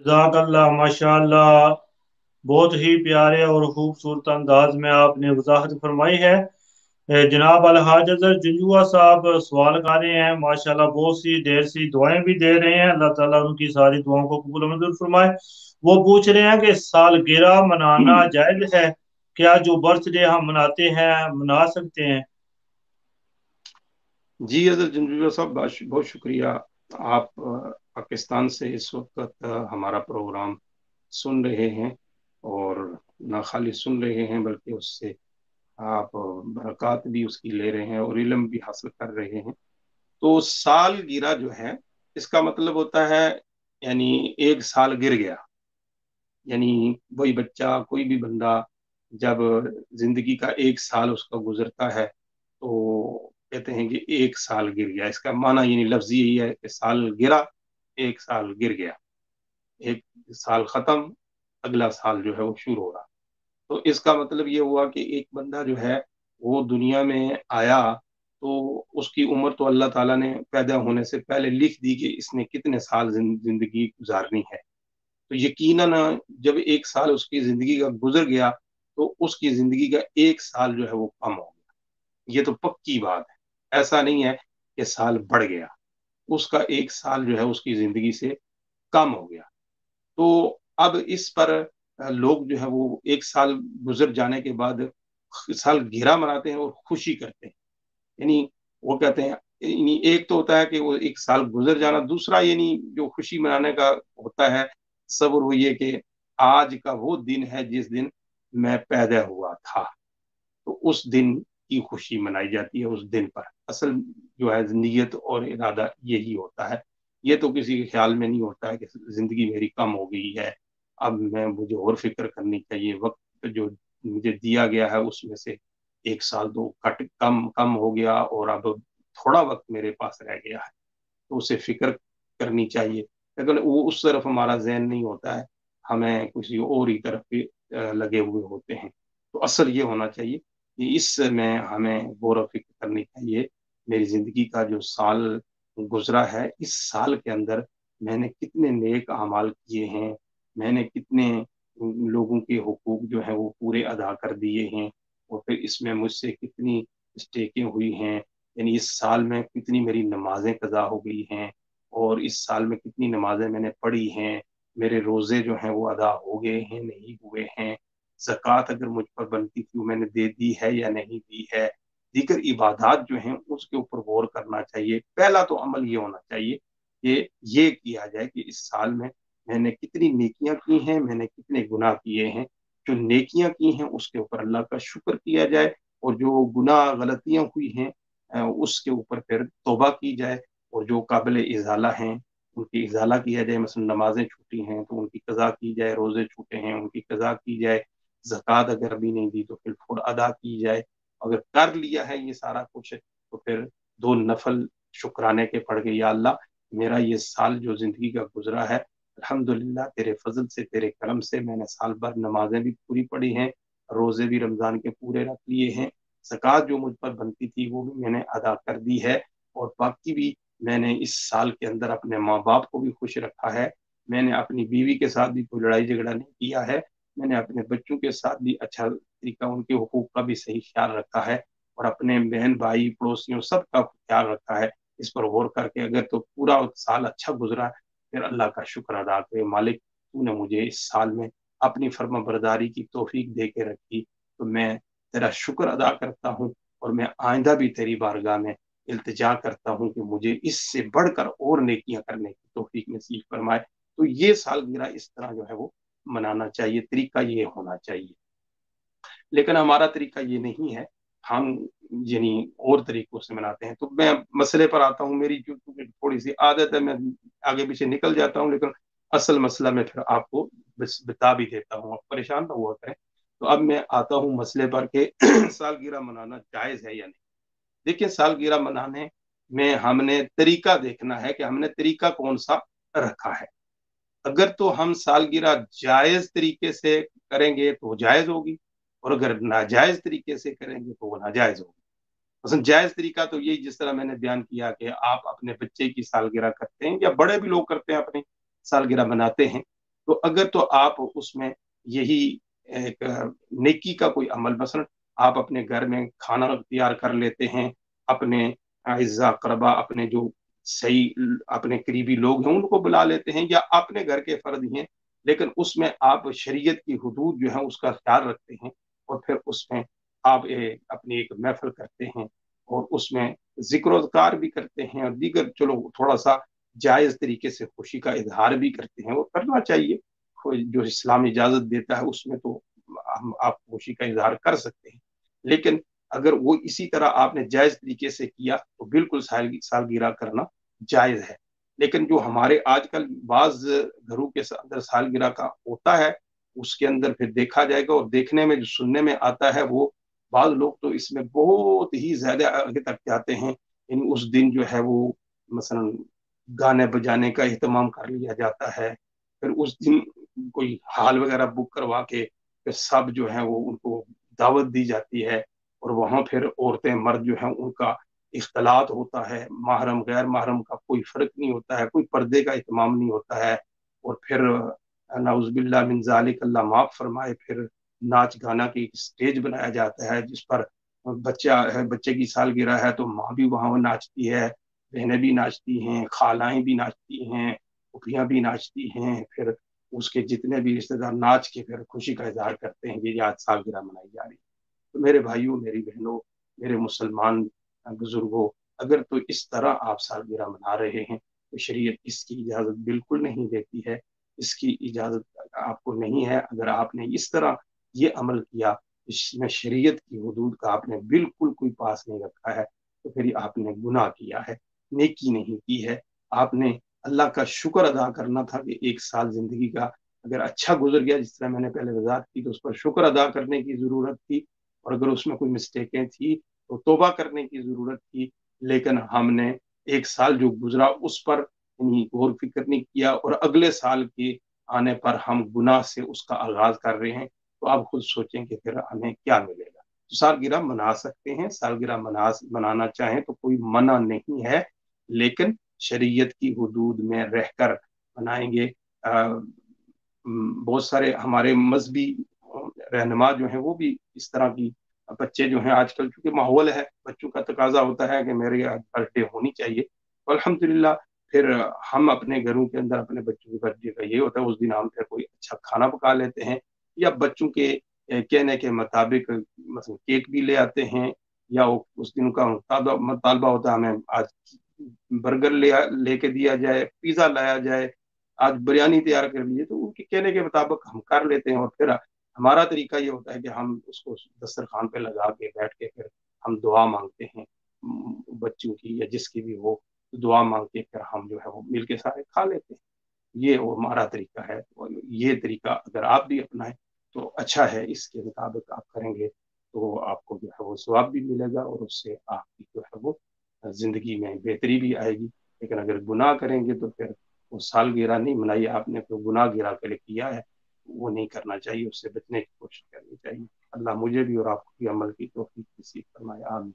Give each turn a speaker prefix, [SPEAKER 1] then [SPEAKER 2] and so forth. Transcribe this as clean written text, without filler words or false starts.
[SPEAKER 1] जज़ाकल्लाह माशाअल्लाह। बहुत ही प्यारे और खूबसूरत अंदाज में आपने वजाहत फरमाई है। जनाब अलहाज अजहर जुंजुआ साहब सवाल कर रहे हैं, माशाल्लाह बहुत सी ढेर सी दुआएं भी दे रहे हैं। अल्लाह ताला उनकी सारी दुआओं को कबूल मंजूर फरमाए। वो पूछ रहे हैं कि सालगिरह मनाना जायज है क्या? जो बर्थडे हम मनाते हैं मना सकते हैं?
[SPEAKER 2] जी अदर जंजूजा साहब, बहुत बहुत शुक्रिया। आप पाकिस्तान से इस वक्त हमारा प्रोग्राम सुन रहे हैं, और ना खाली सुन रहे हैं बल्कि उससे आप बरक़ात भी उसकी ले रहे हैं और इल्म भी हासिल कर रहे हैं। तो सालगिरह जो है, इसका मतलब होता है यानी एक साल गिर गया। यानी वही बच्चा, कोई भी बंदा जब जिंदगी का एक साल उसका गुजरता है तो कहते हैं कि एक साल गिर गया। इसका माना यानी लफ्जी यही है कि साल गिरा, एक साल गिर गया, एक साल खत्म, अगला साल जो है वो शुरू हो रहा। तो इसका मतलब ये हुआ कि एक बंदा जो है वो दुनिया में आया, तो उसकी उम्र तो अल्लाह ताला ने पैदा होने से पहले लिख दी कि इसने कितने साल जिंदगी गुजारनी है। तो यकीनन जब एक साल उसकी जिंदगी का गुजर गया तो उसकी जिंदगी का एक साल जो है वो कम हो गया। ये तो पक्की बात है, ऐसा नहीं है कि साल बढ़ गया। उसका एक साल जो है उसकी जिंदगी से कम हो गया। तो अब इस पर लोग जो है वो एक साल गुजर जाने के बाद साल गिरा मनाते हैं और खुशी करते हैं। यानी वो कहते हैं, यानी एक तो होता है कि वो एक साल गुजर जाना, दूसरा यानी जो खुशी मनाने का होता है सब्र, वो ये कि आज का वो दिन है जिस दिन मैं पैदा हुआ था। तो उस दिन की खुशी मनाई जाती है। उस दिन पर असल जो है नीयत और इरादा यही होता है। ये तो किसी के ख्याल में नहीं होता है कि जिंदगी मेरी कम हो गई है, अब मैं मुझे और फिक्र करनी चाहिए, वक्त जो मुझे दिया गया है उसमें से एक साल तो कट कम कम हो गया और अब थोड़ा वक्त मेरे पास रह गया है, तो उसे फिक्र करनी चाहिए। लेकिन वो उस तरफ हमारा जहन नहीं होता है, हमें किसी और ही तरफ भी लगे हुए होते हैं। तो असल ये होना चाहिए कि इस में हमें गौर व फिक्र करनी चाहिए, मेरी जिंदगी का जो साल गुजरा है, इस साल के अंदर मैंने कितने नेक अमाल किए हैं, मैंने कितने लोगों के हुकूक जो है वो पूरे अदा कर दिए हैं, और फिर इसमें मुझसे कितनी मिस्टेकें हुई हैं। यानी इस साल में कितनी मेरी नमाजें कज़ा हो गई हैं, और इस साल में कितनी नमाजें मैंने पढ़ी हैं, मेरे रोज़े जो हैं वो अदा हो गए हैं नहीं हुए हैं, ज़कात अगर मुझ पर बनती थी वो मैंने दे दी है या नहीं दी है, दीगर इबादात जो हैं उसके ऊपर गौर करना चाहिए। पहला तो अमल ये होना चाहिए कि ये किया जाए कि इस साल में मैंने कितनी नेकियां की हैं, मैंने कितने गुनाह किए हैं। जो नेकियां की हैं उसके ऊपर अल्लाह का शुक्र किया जाए, और जो गुनाह गलतियां हुई हैं उसके ऊपर फिर तौबा की जाए, और जो काबिल इजाला हैं उनकी इजाला किया जाए। मसलन नमाजें छूटी हैं तो उनकी कज़ा की जाए, रोज़े छूटे हैं उनकी कज़ा की जाए, ज़कात अगर अभी नहीं दी तो फिर फौर अदा की जाए। अगर कर लिया है ये सारा कुछ तो फिर दो नफल शुक्राने के पड़ गए, या अल्लाह मेरा ये साल जो जिंदगी का गुजरा है, अल्हम्दुलिल्लाह तेरे फजल से तेरे करम से मैंने साल भर नमाजें भी पूरी पढ़ी हैं, रोजे भी रमजान के पूरे रख लिए हैं, ज़कात जो मुझ पर बनती थी वो भी मैंने अदा कर दी है, और बाकी भी मैंने इस साल के अंदर अपने माँ बाप को भी खुश रखा है, मैंने अपनी बीवी के साथ भी कोई लड़ाई झगड़ा नहीं किया है, मैंने अपने बच्चों के साथ भी अच्छा तरीका उनके हुकूक का भी सही ख्याल रखा है, और अपने बहन भाई पड़ोसियों सबका ख्याल रखा है। इस पर गौर करके अगर तो पूरा साल अच्छा गुजरा, फिर अल्लाह का शुक्र अदा करे, मालिक तूने मुझे इस साल में अपनी फर्मा बरदारी की तौफीक दे के रखी, तो मैं तेरा शुक्र अदा करता हूँ, और मैं आइंदा भी तेरी बारगाह में इल्तिजा करता हूँ कि मुझे इससे बढ़कर और नेकियां करने की तौफीक नसीब फरमाए। तो ये सालगिरह इस तरह जो है वो मनाना चाहिए, तरीका ये होना चाहिए। लेकिन हमारा तरीका ये नहीं है, हम यानी और तरीकों से मनाते हैं। तो मैं मसले पर आता हूँ, मेरी जो थोड़ी सी आदत है, मैं आगे पीछे निकल जाता हूँ, लेकिन असल मसला मैं फिर आपको बता भी देता हूँ, आप परेशान ना हुआ करें। तो अब मैं आता हूँ मसले पर के सालगिरह मनाना जायज है या नहीं। देखिए, सालगिरह मनाने में हमने तरीका देखना है कि हमने तरीका कौन सा रखा है। अगर तो हम सालगिरह जायज तरीके से करेंगे तो जायज होगी, और अगर नाजायज तरीके से करेंगे तो वो नाजायज होगी। मसलन जायज तरीका तो यही, जिस तरह मैंने बयान किया कि आप अपने बच्चे की सालगिरह करते हैं, या बड़े भी लोग करते हैं अपनी सालगिरह मनाते हैं, تو اگر تو آپ اس میں یہی ایک نیکی کا کوئی عمل، مثلا آپ اپنے گھر میں کھانا تیار کر لیتے ہیں، اپنے اعزا اقربا، اپنے جو صحیح اپنے قریبی لوگ ہیں ان کو بلا لیتے ہیں، یا اپنے گھر کے فرد ہیں، لیکن اس میں آپ شریعت کی حدود جو ہے اس کا خیال رکھتے ہیں، اور پھر اس میں آپ اپنی ایک محفل کرتے ہیں، اور اس میں ذکر و اذکار بھی کرتے ہیں، اور دیگر چلو تھوڑا سا جائز طریقے سے خوشی کا اظہار بھی کرتے ہیں، وہ کرنا چاہیے، جو اسلام اجازت دیتا ہے اس میں تو آپ خوشی کا اظہار کر سکتے ہیں، لیکن اگر وہ اسی طرح آپ نے جائز طریقے سے کیا تو بالکل سالگرہ کرنا جائز ہے۔ لیکن جو ہمارے آج کل بعض گھروں کے اندر سالگرہ کا ہوتا ہے، اس کے اندر پھر دیکھا جائے گا، اور دیکھنے میں جو سننے میں آتا ہے، وہ بعض لوگ تو اس میں بہت ہی زیادہ آگے تک جاتے ہیں، یعنی اس دن جو ہے وہ مثلا گانے بجانے کا اہتمام کر لیا جاتا ہے، پھر اس دن کوئی ہال وغیرہ بک کروا کے پھر سب جو ہے وہ ان کو دعوت دی جاتی ہے، اور وہاں پھر عورتیں مرد جو ہیں ان کا اختلاط ہوتا ہے، محرم غیر محرم کا کوئی فرق نہیں ہوتا ہے، کوئی پردے کا اہتمام نہیں ہوتا ہے، اور پھر نعوذ باللہ من ذالک، اللہ معاف فرمائے، پھر ناچ گانا کی ایک سٹیج بنایا جاتا ہے جس پر بچے کی سالگرہ ہے تو ماں بھی وہاں ناچتی ہے، بہنیں بھی ناچتی ہیں، خالائیں بھی ناچتی ہیں، پھوپھیاں بھی ناچتی ہیں، پھر اس کے جتنے بھی رشتے دار ناچ کے پھر خوشی کا اظہار کرتے ہیں کہ یہ آج سالگرہ منائی جا رہی ہے۔ تو میرے بھائیوں، میری بہنوں، میرے مسلمان بزرگوں، اگر تو اس طرح آپ سالگرہ منا رہے ہیں تو شریعت اس کی اجازت بالکل نہیں دیتی ہے، اس کی اجازت آپ کو نہیں ہے۔ اگر آپ نے اس طرح یہ عمل کیا، اس میں شریعت کی حدود کا آپ نے بالکل کوئی پاس نہیں رکھا ہے، تو پھر آپ نے گناہ کیا ہے، نیکی نہیں کی ہے۔ آپ نے اللہ کا شکر ادا کرنا تھا کہ ایک سال زندگی کا اگر اچھا گزر گیا، جس طرح میں نے پہلے وضاحت کی، تو اس پر شکر ادا کرنے کی ضرورت تھی، اور اگر اس میں کوئی مسٹیکیں تھی تو توبہ کرنے کی ضرورت تھی، لیکن ہم نے ایک سال جو گزرا اس پر غور فکر نہیں کیا، اور اگلے سال کے آنے پر ہم گناہ سے اس کا آغاز کر رہے ہیں، تو آپ خود سوچیں کہ پھر ہمیں کیا ملے گا۔ تو سالگرہ منا سکتے ہیں، سالگرہ منانا چاہیں تو کوئی منع نہیں ہے، لیکن شریعت کی حدود میں رہ کر منائیں گے۔ بہت سارے ہمارے مذہبی رہنما جو ہیں وہ بھی اس طرح کی، بچے جو ہیں آج کل چونکہ ماحول ہے، بچوں کا تقاضا ہوتا ہے کہ میرے برتھ ڈے ہونی چاہیے، تو الحمدللہ پھر ہم اپنے گھروں کے اندر اپنے بچوں کے برتھ ڈے کا یہ ہوتا ہے، اس دن ہم پھر کوئی اچھا کھانا پکا لیتے ہیں، یا بچوں کے کہنے کے مطابق مثلا کیک بھی لے آتے ہیں، یا اس دن کا مطالبہ ہوتا ہے ہمیں آج برگر لے کے دیا جائے، پیزا لایا جائے، آج بریانی تیار کر لیجیے، تو ان کے کہنے کے مطابق ہم کر لیتے ہیں، اور پھر ہمارا طریقہ یہ ہوتا ہے کہ ہم اس کو دسترخوان پہ لگا کے بیٹھ کے پھر ہم دعا مانگتے ہیں بچوں کی یا جس کی بھی ہو، دعا مانگ کے پھر ہم جو ہے وہ مل کے سارے کھا لیتے ہیں۔ یہ ہمارا طریقہ ہے، اور یہ طریقہ اگر آپ بھی اپنائیں تو اچھا ہے، اس کے مطابق آپ کریں گے تو آپ کو جو ہے وہ ثواب بھی ملے گا، اور اس سے آپ کی جو ہے وہ زندگی میں بہتری بھی آئے گی۔ لیکن اگر گناہ کریں گے تو پھر وہ سالگرہ نہیں منائی آپ نے، تو گناہ گرا کے لیے کیا ہے، وہ نہیں کرنا چاہیے، اس سے بچنے کی کوشش کرنی چاہیے۔ اللہ مجھے بھی اور آپ کو بھی عمل کی توفیق نصیب فرمائے، آمین۔